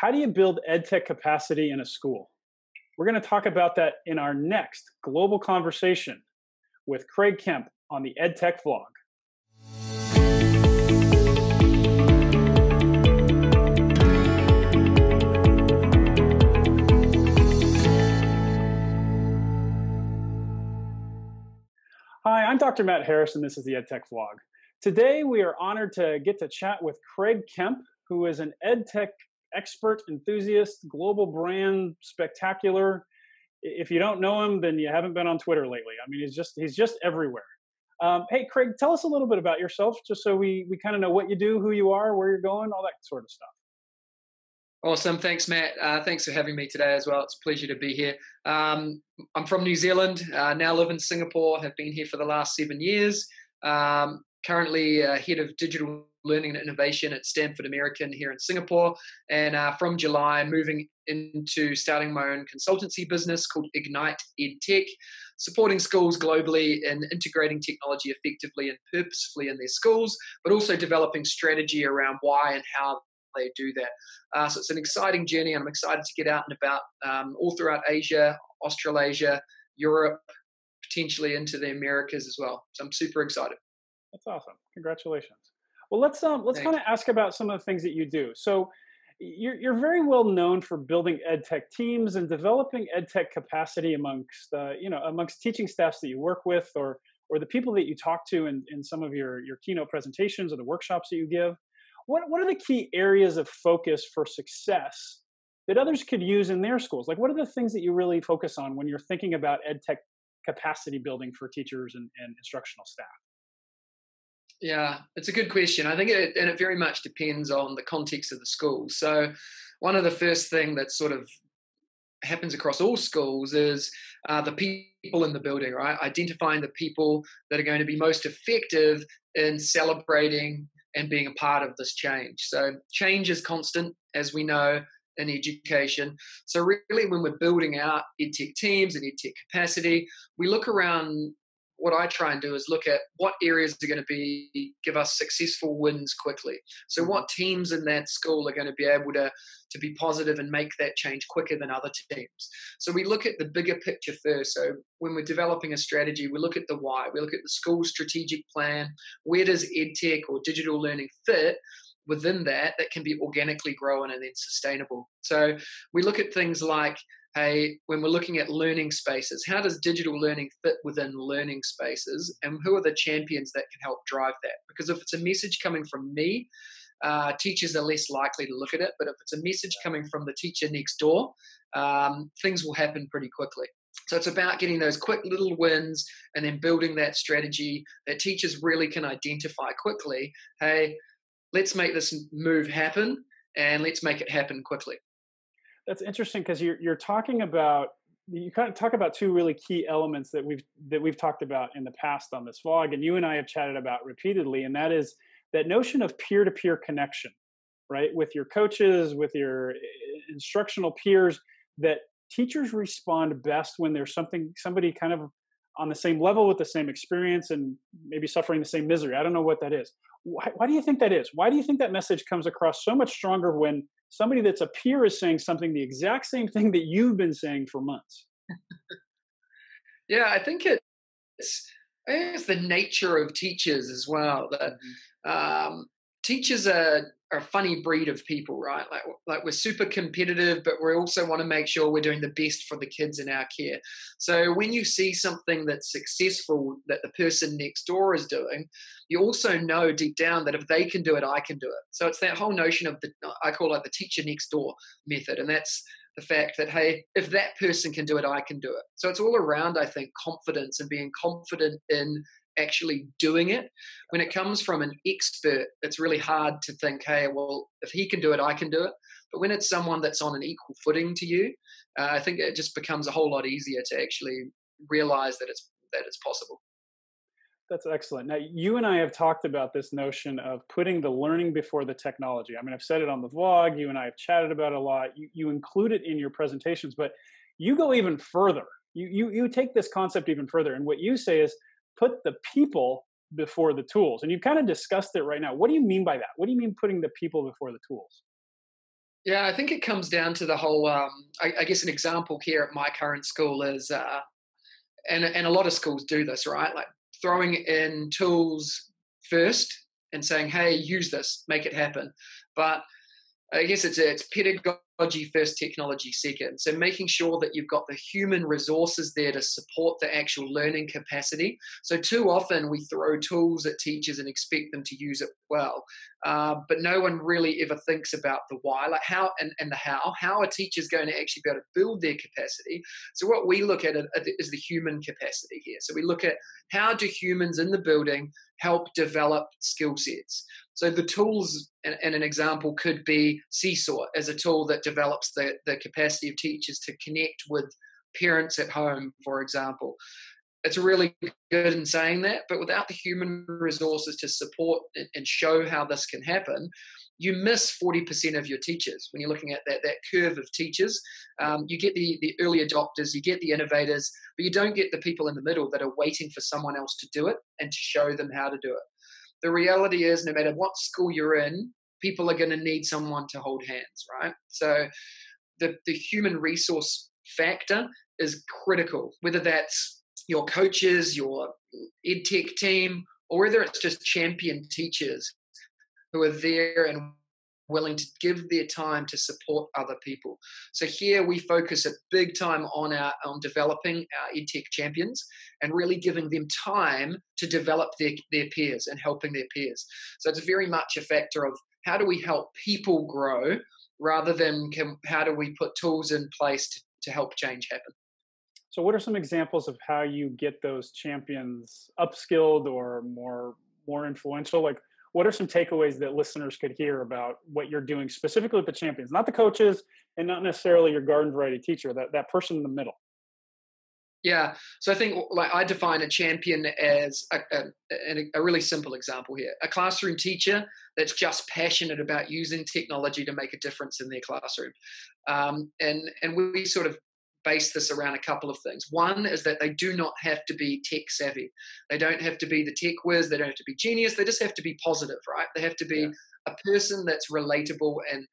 How do you build EdTech capacity in a school? We're going to talk about that in our next global conversation with Craig Kemp on the EdTech vlog. Hi, I'm Dr. Matt Harris, and this is the EdTech vlog. Today, we are honored to get to chat with Craig Kemp, who is an EdTech expert, enthusiast, global brand, spectacular. If you don't know him, then you haven't been on Twitter lately. I mean, he's just everywhere. Hey, Craig, tell us a little bit about yourself, just so we kind of know what you do, who you are, where you're going, all that sort of stuff. Awesome. Thanks, Matt. Thanks for having me today as well. It's a pleasure to be here. I'm from New Zealand, now live in Singapore, have been here for the last 7 years. Currently head of digital learning and innovation at Stanford American here in Singapore. And from July, moving into starting my own consultancy business called Ignite EdTech, supporting schools globally in integrating technology effectively and purposefully in their schools, but also developing strategy around why and how they do that. So it's an exciting journey, and I'm excited to get out and about all throughout Asia, Australasia, Europe, potentially into the Americas as well. So I'm super excited. That's awesome. Congratulations. Well, let's kind of ask about some of the things that you do. So you're very well known for building EdTech teams and developing EdTech capacity amongst teaching staffs that you work with, or the people that you talk to in some of your keynote presentations or the workshops that you give. What are the key areas of focus for success that others could use in their schools? Like, what are the things that you really focus on when you're thinking about EdTech capacity building for teachers and instructional staff? Yeah, it's a good question. I think it very much depends on the context of the school. So one of the first thing that sort of happens across all schools is the people in the building, right? Identifying the people that are going to be most effective in celebrating and being a part of this change. So change is constant, as we know, in education. So really, when we're building out EdTech teams and EdTech capacity, we look around. What I try and do is look at what areas are going to give us successful wins quickly. So what teams in that school are going to be able to be positive and make that change quicker than other teams. So we look at the bigger picture first. So when we're developing a strategy, we look at the why. We look at the school's strategic plan. Where does EdTech or digital learning fit within that can be organically grown and then sustainable? So we look at things like, hey, when we're looking at learning spaces, how does digital learning fit within learning spaces, and who are the champions that can help drive that? Because if it's a message coming from me, teachers are less likely to look at it. But if it's a message coming from the teacher next door, things will happen pretty quickly. So it's about getting those quick little wins and then building that strategy that teachers really can identify quickly. Hey, let's make this move happen, and let's make it happen quickly. That's interesting, because you kind of talk about two really key elements that we've talked about in the past on this vlog, and you and I have chatted about repeatedly, and that is that notion of peer-to-peer connection, right? With your coaches, with your instructional peers, that teachers respond best when there's somebody kind of on the same level with the same experience and maybe suffering the same misery. I don't know what that is. Why do you think that is? Why do you think that message comes across so much stronger when somebody that's a peer is saying something, the exact same thing that you've been saying for months? Yeah, I think it's the nature of teachers as well. That teachers are a funny breed of people, right? Like we're super competitive, but we also want to make sure we're doing the best for the kids in our care. So when you see something that's successful that the person next door is doing, you also know deep down that if they can do it, I can do it. So it's that whole notion of I call it the teacher next door method. And that's the fact that, hey, if that person can do it, I can do it. So it's all around, I think, confidence and being confident in actually doing it. When it comes from an expert, it's really hard to think, hey, well, if he can do it, I can do it. But when it's someone that's on an equal footing to you, I think it just becomes a whole lot easier to actually realize that it's possible. That's excellent. Now, you and I have talked about this notion of putting the learning before the technology. I mean, I've said it on the vlog. You and I have chatted about it a lot. You include it in your presentations, but you go even further. You take this concept even further. And what you say is put the people before the tools. And you've kind of discussed it right now. What do you mean by that? What do you mean putting the people before the tools? Yeah, I think it comes down to the whole. I guess an example here at my current school is, and a lot of schools do this, right? Like throwing in tools first and saying, "Hey, use this, make it happen." But I guess it's pedagogy first, technology second. So making sure that you've got the human resources there to support the actual learning capacity. So too often we throw tools at teachers and expect them to use it well, but no one really ever thinks about the why, like how and the how. How are teachers going to actually be able to build their capacity? So what we look at is the human capacity here. So we look at how do humans in the building help develop skill sets. So the tools, and an example could be Seesaw as a tool that develops the capacity of teachers to connect with parents at home, for example. It's really good in saying that, but without the human resources to support and show how this can happen, you miss 40% of your teachers. When you're looking at that curve of teachers, you get the early adopters, you get the innovators, but you don't get the people in the middle that are waiting for someone else to do it and to show them how to do it. The reality is, no matter what school you're in, people are going to need someone to hold hands, right? So the human resource factor is critical, whether that's your coaches, your EdTech team, or whether it's just champion teachers who are there and willing to give their time to support other people. So here we focus a big time on developing our EdTech champions and really giving them time to develop their peers and helping their peers. So it's very much a factor of how do we help people grow rather than how do we put tools in place to help change happen. So, what are some examples of how you get those champions upskilled or more influential? Like, what are some takeaways that listeners could hear about what you're doing specifically with the champions, not the coaches, and not necessarily your garden variety teacher, that person in the middle? Yeah, so I think like I define a champion as a really simple example here: a classroom teacher that's just passionate about using technology to make a difference in their classroom, and we sort of base this around a couple of things. One is that they do not have to be tech savvy; they don't have to be the tech whiz, they don't have to be genius. They just have to be positive, right? They have to be Yeah. a person that's relatable and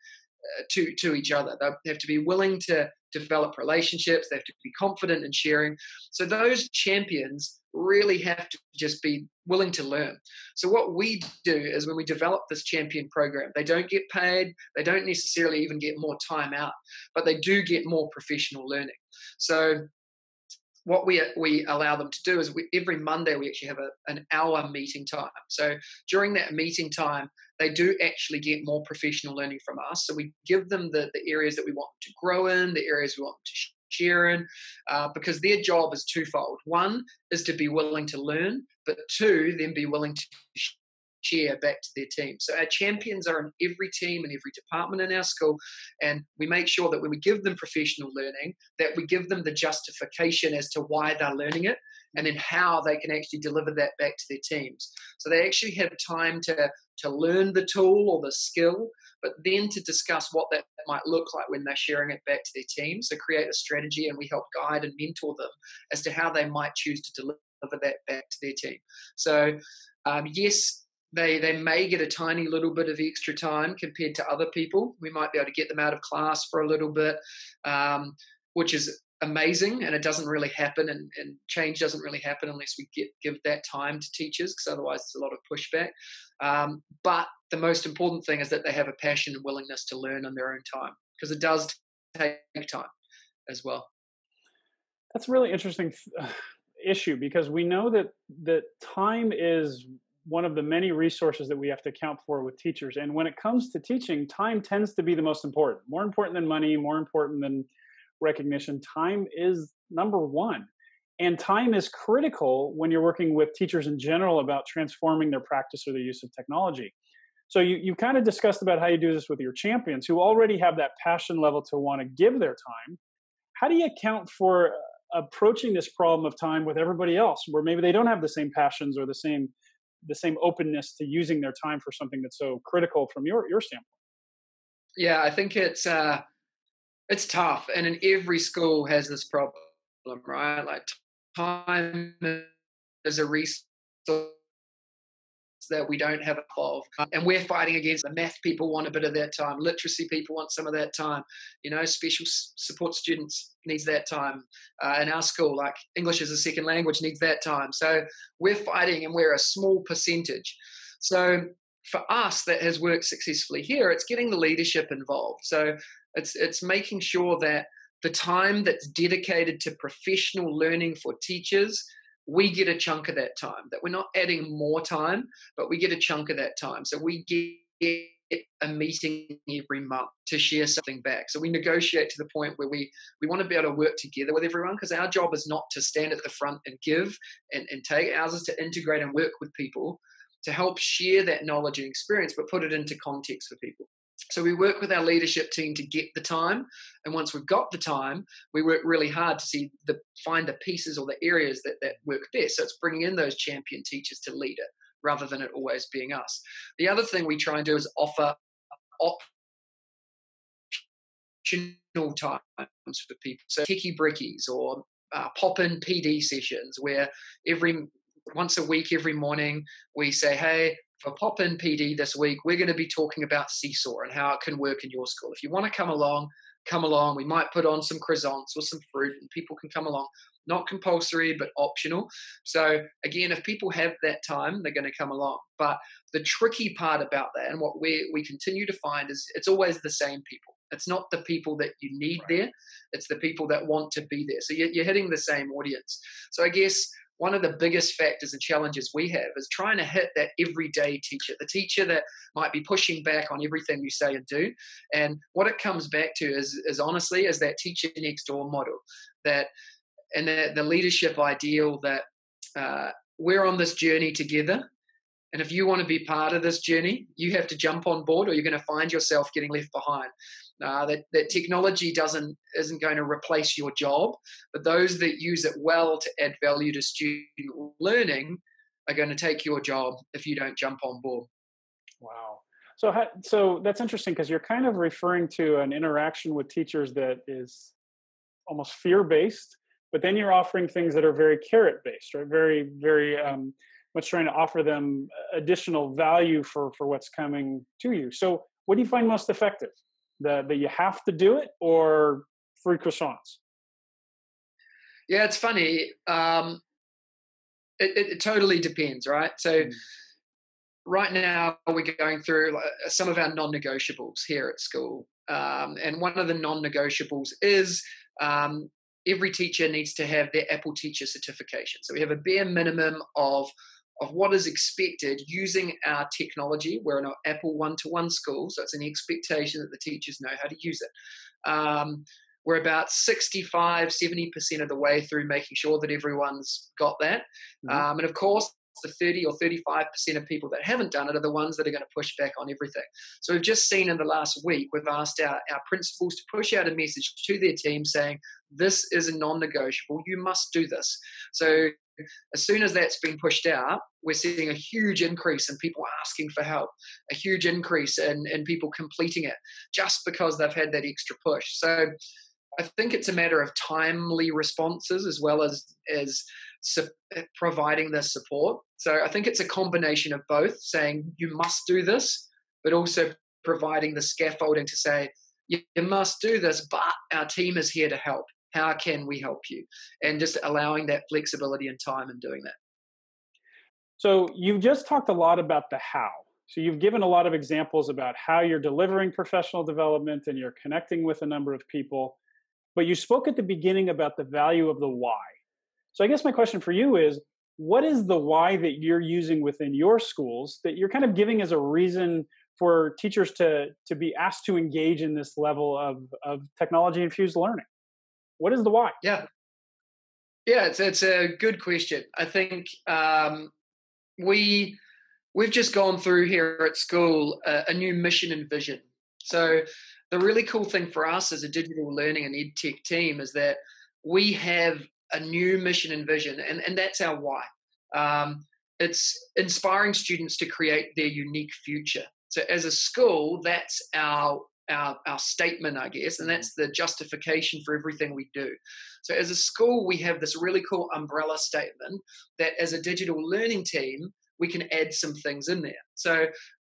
to each other. They have to be willing to develop relationships. They have to be confident in sharing. So those champions really have to just be willing to learn. So what we do is when we develop this champion program, they don't get paid. They don't necessarily even get more time out, but they do get more professional learning. So what we allow them to do is every Monday we actually have an hour meeting time. So during that meeting time, they do actually get more professional learning from us. So we give them the areas that we want them to grow in, the areas we want them to share in, because their job is twofold. One is to be willing to learn, but two, then be willing to share back to their team. So our champions are in every team and every department in our school, and we make sure that when we give them professional learning, that we give them the justification as to why they're learning it, and then how they can actually deliver that back to their teams. So they actually have time to learn the tool or the skill, but then to discuss what that might look like when they're sharing it back to their team. So create a strategy, and we help guide and mentor them as to how they might choose to deliver that back to their team. So yes, they may get a tiny little bit of extra time compared to other people. We might be able to get them out of class for a little bit, which is amazing, and it doesn't really happen, and change doesn't really happen unless we give that time to teachers, because otherwise there's a lot of pushback. But the most important thing is that they have a passion and willingness to learn on their own time, because it does take time as well. That's a really interesting issue because we know that time is one of the many resources that we have to account for with teachers. And when it comes to teaching, time tends to be the most important, more important than money, more important than recognition. Time is number one. And time is critical when you're working with teachers in general about transforming their practice or their use of technology. So you kind of discussed about how you do this with your champions who already have that passion level to want to give their time. How do you account for approaching this problem of time with everybody else where maybe they don't have the same passions or the same openness to using their time for something that's so critical from your standpoint? Yeah, I think it's tough, and in every school has this problem, right? Like time is a resource that we don't have of. And we're fighting against the math people want a bit of that time. Literacy people want some of that time. Special support students needs that time. In our school, like English as a second language needs that time. So we're fighting, and we're a small percentage. So for us that has worked successfully here, it's getting the leadership involved. So it's making sure that the time that's dedicated to professional learning for teachers, we get a chunk of that time, that we're not adding more time, but we get a chunk of that time. So we get a meeting every month to share something back. So we negotiate to the point where we want to be able to work together with everyone, because our job is not to stand at the front and give and take. Ours is to integrate and work with people to help share that knowledge and experience, but put it into context for people. So we work with our leadership team to get the time. And once we've got the time, we work really hard to find the pieces or the areas that work best. So it's bringing in those champion teachers to lead it rather than it always being us. The other thing we try and do is offer optional times for people. So techie brickies or pop-in PD sessions where once a week, every morning, we say, hey, for pop-in PD this week, we're going to be talking about Seesaw and how it can work in your school. If you want to come along. We might put on some croissants or some fruit and people can come along. Not compulsory, but optional. So again, if people have that time, they're going to come along. But the tricky part about that, and what we continue to find, is it's always the same people. It's not the people that you need there. It's the people that want to be there. So you're hitting the same audience. So I guess one of the biggest factors and challenges we have is trying to hit that everyday teacher, the teacher that might be pushing back on everything you say and do. And what it comes back to is honestly, is that teacher next door model, and the leadership ideal that we're on this journey together. And if you want to be part of this journey, you have to jump on board, or you're going to find yourself getting left behind. That technology isn't going to replace your job, but those that use it well to add value to student learning are going to take your job if you don't jump on board. Wow. So that's interesting, because you're kind of referring to an interaction with teachers that is almost fear-based, but then you're offering things that are very carrot-based, right? Very, very much trying to offer them additional value for what's coming to you. So what do you find most effective? That you have to do it, or free croissants? Yeah, it's funny. It totally depends, right? So right now we're going through some of our non-negotiables here at school. And one of the non-negotiables is every teacher needs to have their Apple Teacher certification. So we have a bare minimum of what is expected using our technology. We're an Apple one-to-one school, so it's an expectation that the teachers know how to use it. We're about 65-70% of the way through making sure that everyone's got that. And of course, the 30 or 35% of people that haven't done it are the ones that are going to push back on everything. So we've just seen in the last week, we've asked our principals to push out a message to their team saying, this is a non-negotiable, you must do this. So as soon as that's been pushed out, we're seeing a huge increase in people asking for help, a huge increase in people completing it just because they've had that extra push. So I think it's a matter of timely responses as well as providing the support. So I think it's a combination of both, saying you must do this, but also providing the scaffolding to say, you must do this, but our team is here to help. How can we help you? And just allowing that flexibility and time in doing that. So you've just talked a lot about the how. So you've given a lot of examples about how you're delivering professional development and you're connecting with a number of people, but you spoke at the beginning about the value of the why. So I guess my question for you is, what is the why that you're using within your schools that you're kind of giving as a reason for teachers to be asked to engage in this level of technology-infused learning? What is the why? Yeah, it's a good question. I think we've just gone through here at school a new mission and vision. So the really cool thing for us as a digital learning and EdTech team is that we have a new mission and vision, and that's our why. It's inspiring students to create their unique future. So as a school, that's our statement, I guess, and that's the justification for everything we do. So as a school, we have this really cool umbrella statement that as a digital learning team, we can add some things in there. So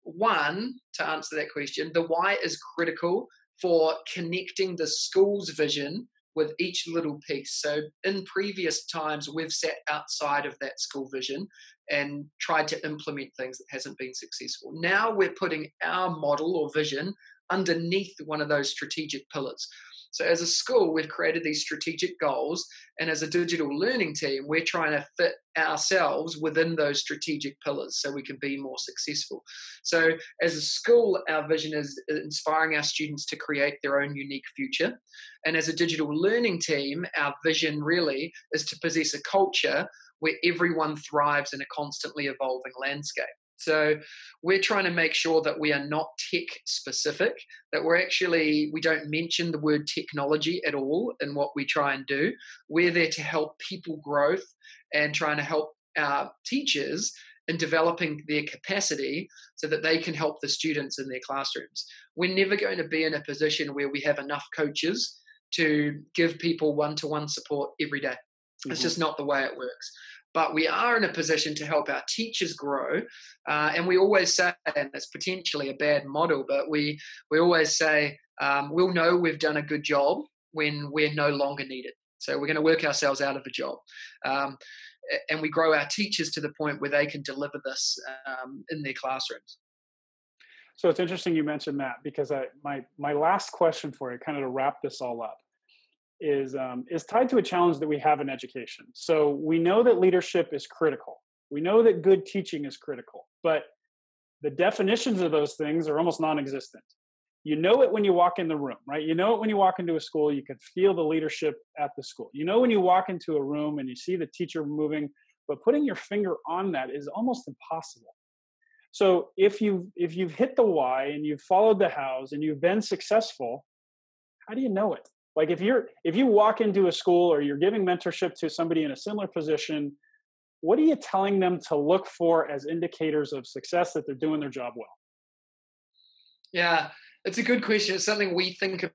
one, to answer that question, the why is critical for connecting the school's vision with each little piece. So in previous times, we've sat outside of that school vision and tried to implement things that hasn't been successful. Now we're putting our model or vision underneath one of those strategic pillars. So as a school, we've created these strategic goals, and as a digital learning team, we're trying to fit ourselves within those strategic pillars so we can be more successful. So as a school, our vision is inspiring our students to create their own unique future. And as a digital learning team, our vision really is to possess a culture where everyone thrives in a constantly evolving landscape. So we're trying to make sure that we are not tech specific, that we don't mention the word technology at all in what we try and do. We're there to help people growth and trying to help our teachers in developing their capacity so that they can help the students in their classrooms. We're never going to be in a position where we have enough coaches to give people one-to-one support every day. It's just not the way it works. But we are in a position to help our teachers grow. And we always say, and it's potentially a bad model, but we always say, we'll know we've done a good job when we're no longer needed. So we're going to work ourselves out of a job. And we grow our teachers to the point where they can deliver this in their classrooms. So it's interesting you mentioned that, because my last question for you, kind of to wrap this all up, is tied to a challenge that we have in education. So we know that leadership is critical. We know that good teaching is critical, but the definitions of those things are almost non-existent. You know it when you walk in the room, right? You know it when you walk into a school, you can feel the leadership at the school. You know when you walk into a room and you see the teacher moving, but putting your finger on that is almost impossible. So if you've hit the why and you've followed the hows and you've been successful, how do you know it? Like if you walk into a school or you're giving mentorship to somebody in a similar position, what are you telling them to look for as indicators of success that they're doing their job well? Yeah, it's a good question. It's something we think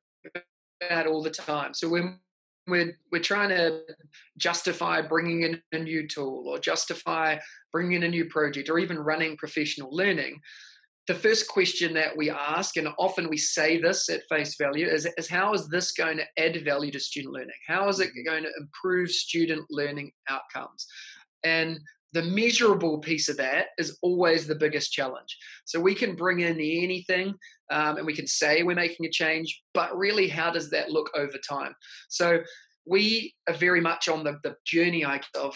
about all the time. So when we're trying to justify bringing in a new tool or justify bringing in a new project or even running professional learning, the first question that we ask, and often we say this at face value, is how is this going to add value to student learning? How is it going to improve student learning outcomes? And the measurable piece of that is always the biggest challenge. So we can bring in anything and we can say we're making a change, but really how does that look over time? So we are very much on the journey of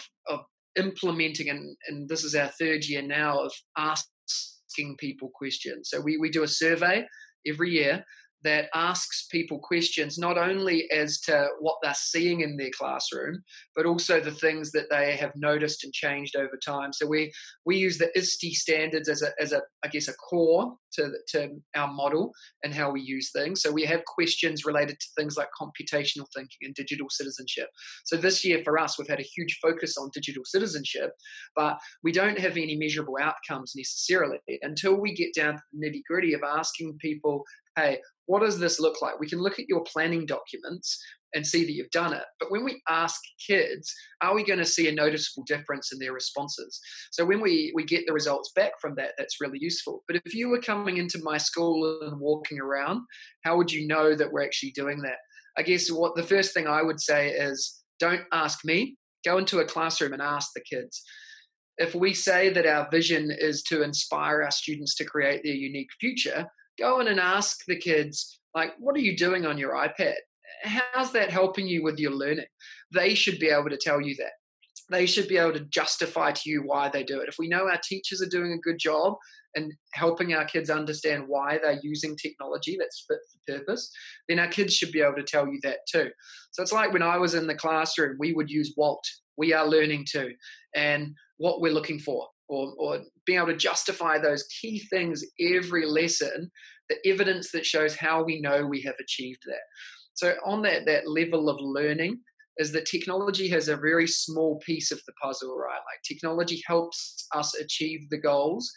implementing, and this is our third year now of asking people questions. So we do a survey every year that asks people questions, not only as to what they're seeing in their classroom, but also the things that they have noticed and changed over time. So we use the ISTE standards as a I guess a core to our model and how we use things. So we have questions related to things like computational thinking and digital citizenship. So this year for us, we've had a huge focus on digital citizenship, but we don't have any measurable outcomes necessarily until we get down to the nitty-gritty of asking people, hey, what does this look like? We can look at your planning documents and see that you've done it. But when we ask kids, are we going to see a noticeable difference in their responses? So when we get the results back from that, that's really useful. But if you were coming into my school and walking around, how would you know that we're actually doing that? I guess what the first thing I would say is, don't ask me, go into a classroom and ask the kids. If we say that our vision is to inspire our students to create their unique future, go in and ask the kids, like, what are you doing on your iPad? How's that helping you with your learning? They should be able to tell you that. They should be able to justify to you why they do it. If we know our teachers are doing a good job and helping our kids understand why they're using technology that's fit for purpose, then our kids should be able to tell you that too. So it's like when I was in the classroom, we would use WALT. We are learning too, and what we're looking for, or being able to justify those key things every lesson, the evidence that shows how we know we have achieved that. So on that level of learning is that technology has a very small piece of the puzzle, right? Like technology helps us achieve the goals.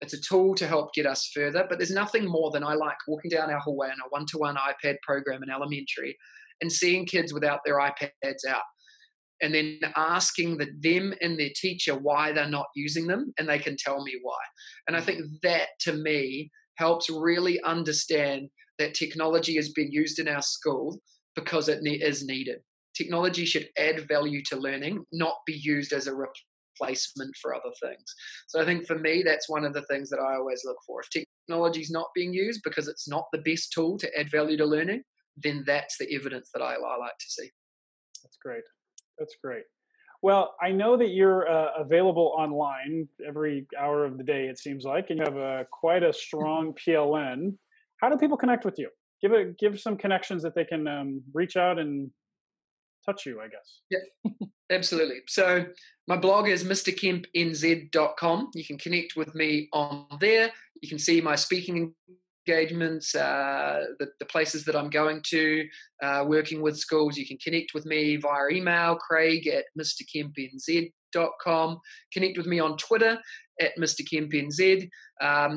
It's a tool to help get us further, but there's nothing more than I like walking down our hallway in a one-to-one iPad program in elementary and seeing kids without their iPads out. and then asking them and their teacher why they're not using them, and they can tell me why. And I think that, to me, helps really understand that technology is being used in our school because it is needed. Technology should add value to learning, not be used as a replacement for other things. So I think for me, that's one of the things that I always look for. If technology is not being used because it's not the best tool to add value to learning, then that's the evidence that I like to see. That's great. That's great. Well, I know that you're available online every hour of the day, it seems like, and you have quite a strong PLN. How do people connect with you? Give some connections that they can reach out and touch you, I guess. Yeah, absolutely. So my blog is mrkempnz.com. You can connect with me on there. You can see my speaking engagements, the places that I'm going to, working with schools. You can connect with me via email, craig@mrkempnz.com. Connect with me on Twitter @mrkempnz.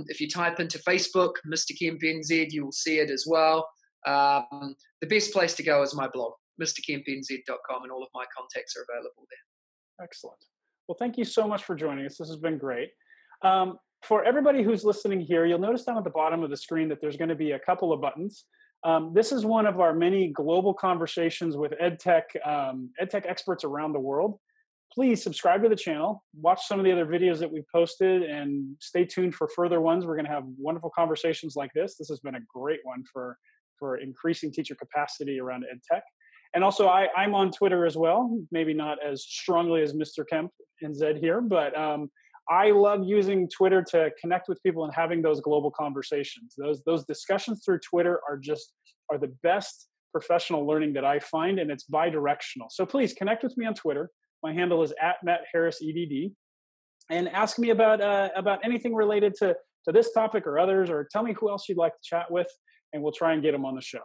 If you type into Facebook, Mr. Kemp NZ, you will see it as well. The best place to go is my blog, mrkempnz.com, and all of my contacts are available there. Excellent. Well, thank you so much for joining us. This has been great. For everybody who's listening here, you'll notice down at the bottom of the screen that there's going to be a couple of buttons. This is one of our many global conversations with EdTech experts around the world. Please subscribe to the channel, watch some of the other videos that we've posted, and stay tuned for further ones. We're going to have wonderful conversations like this. This has been a great one for increasing teacher capacity around EdTech. And also, I'm on Twitter as well, maybe not as strongly as Mr. Kemp and Zed here, but I love using Twitter to connect with people and having those global conversations. Those discussions through Twitter are the best professional learning that I find, and it's bi-directional. So please connect with me on Twitter. My handle is @MattHarrisEDD, and ask me about anything related to this topic or others, or tell me who else you'd like to chat with, and we'll try and get them on the show.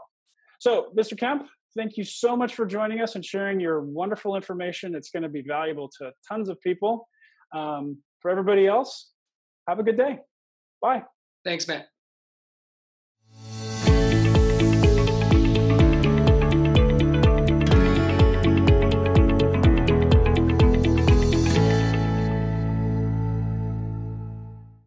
So, Mr. Kemp, thank you so much for joining us and sharing your wonderful information. It's going to be valuable to tons of people. For everybody else, have a good day. Bye. Thanks, Matt.